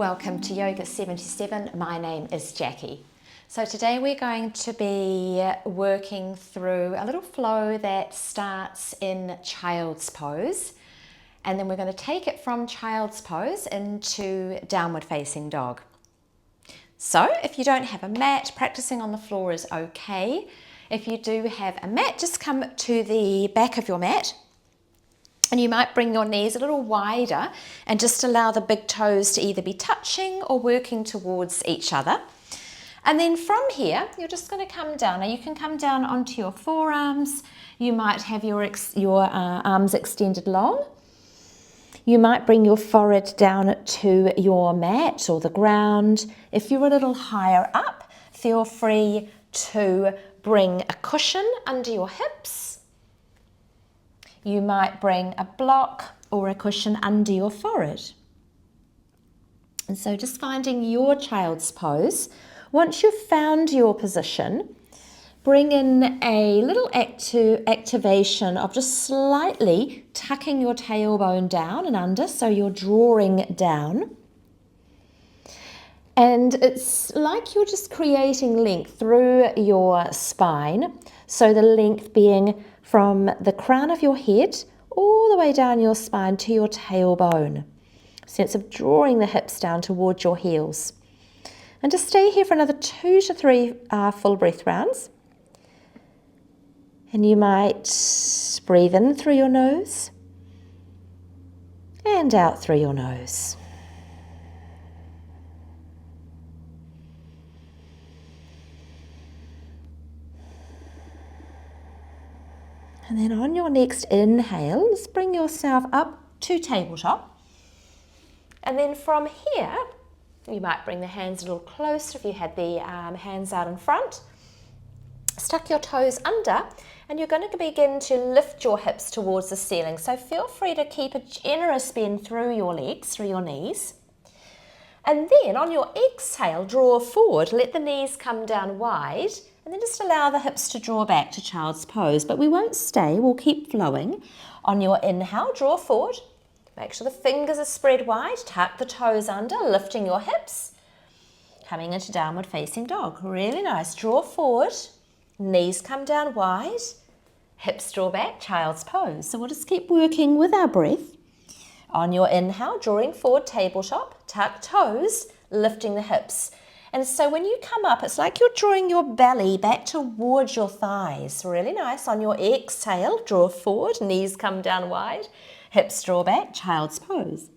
Welcome to Yoga 77. My name is Jackie. So today we're going to be working through a little flow that starts in child's pose, and then we're going to take it from child's pose into downward facing dog. So if you don't have a mat, practicing on the floor is okay. If you do have a mat, just come to the back of your mat. And you might bring your knees a little wider and just allow the big toes to either be touching or working towards each other. And then from here, you're just going to come down. Now you can come down onto your forearms. You might have your arms extended long. You might bring your forehead down to your mat or the ground. If you're a little higher up, feel free to bring a cushion under your hips. You might bring a block or a cushion under your forehead. And so just finding your child's pose. Once you've found your position, bring in a little activation of just slightly tucking your tailbone down and under, so you're drawing down. And it's like you're just creating length through your spine, so the length being from the crown of your head all the way down your spine to your tailbone. Sense of drawing the hips down towards your heels. And just stay here for another 2 to 3 full breath rounds. And you might breathe in through your nose and out through your nose. And then on your next inhale, just bring yourself up to tabletop. And then from here, you might bring the hands a little closer if you had the hands out in front. Stuck your toes under, and you're going to begin to lift your hips towards the ceiling. So feel free to keep a generous bend through your legs, through your knees. And then on your exhale, draw forward, let the knees come down wide. And then just allow the hips to draw back to child's pose. But we won't stay, we'll keep flowing. On your inhale, draw forward. Make sure the fingers are spread wide. Tuck the toes under, lifting your hips. Coming into downward facing dog. Really nice. Draw forward. Knees come down wide. Hips draw back, child's pose. So we'll just keep working with our breath. On your inhale, drawing forward, tabletop. Tuck toes, lifting the hips. And so when you come up, it's like you're drawing your belly back towards your thighs. Really nice. On your exhale, draw forward, knees come down wide, hips draw back, child's pose.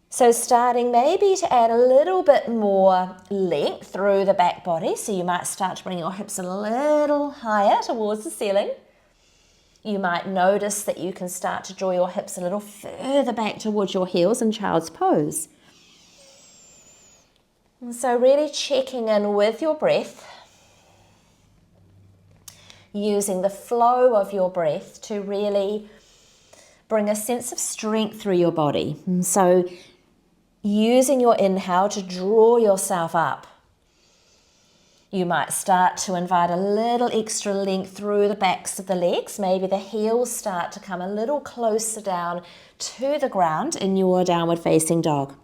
So starting maybe to add a little bit more length through the back body. So you might start to bring your hips a little higher towards the ceiling. You might notice that you can start to draw your hips a little further back towards your heels in child's pose. And so really checking in with your breath, using the flow of your breath to really bring a sense of strength through your body. And so using your inhale to draw yourself up. You might start to invite a little extra length through the backs of the legs. Maybe the heels start to come a little closer down to the ground in your downward facing dog.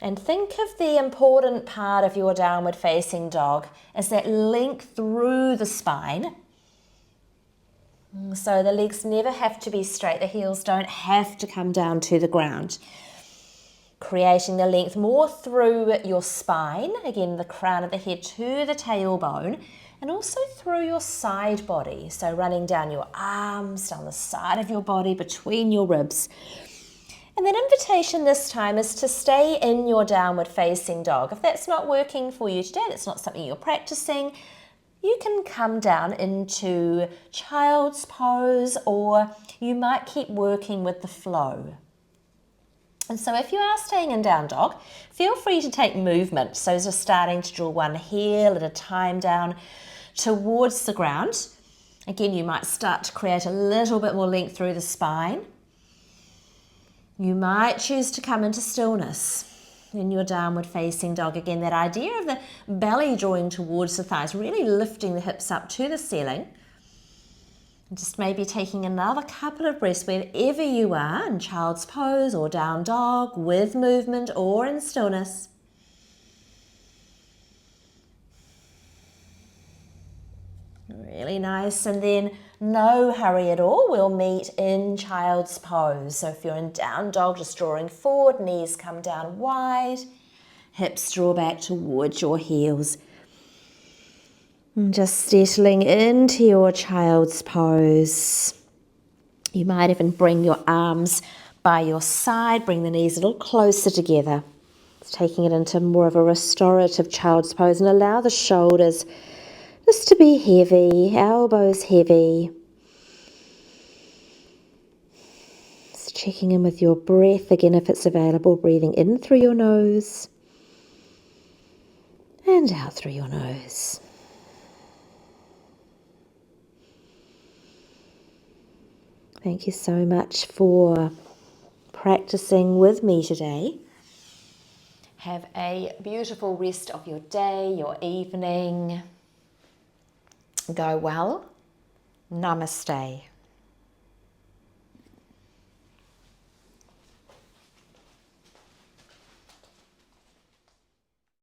And think of the important part of your downward facing dog as that length through the spine. So the legs never have to be straight. The heels don't have to come down to the ground. Creating the length more through your spine. Again, the crown of the head to the tailbone. And also through your side body. So running down your arms, down the side of your body, between your ribs. And then invitation this time is to stay in your downward facing dog. If that's not working for you today, that's not something you're practicing, you can come down into child's pose, or you might keep working with the flow. And so if you are staying in down dog, feel free to take movement. So just starting to draw one heel at a time down towards the ground. Again, you might start to create a little bit more length through the spine. You might choose to come into stillness in your downward facing dog. Again, that idea of the belly drawing towards the thighs, really lifting the hips up to the ceiling. Just maybe taking another couple of breaths wherever you are, in child's pose or down dog, with movement or in stillness. Really nice. And then no hurry at all. We'll meet in child's pose. So if you're in down dog, just drawing forward, knees come down wide, hips draw back towards your heels. And just settling into your child's pose. You might even bring your arms by your side, bring the knees a little closer together. It's taking it into more of a restorative child's pose, and allow the shoulders just to be heavy, elbows heavy. Just checking in with your breath again if it's available, breathing in through your nose and out through your nose. Thank you so much for practicing with me today. Have a beautiful rest of your day, your evening. Go well. Namaste.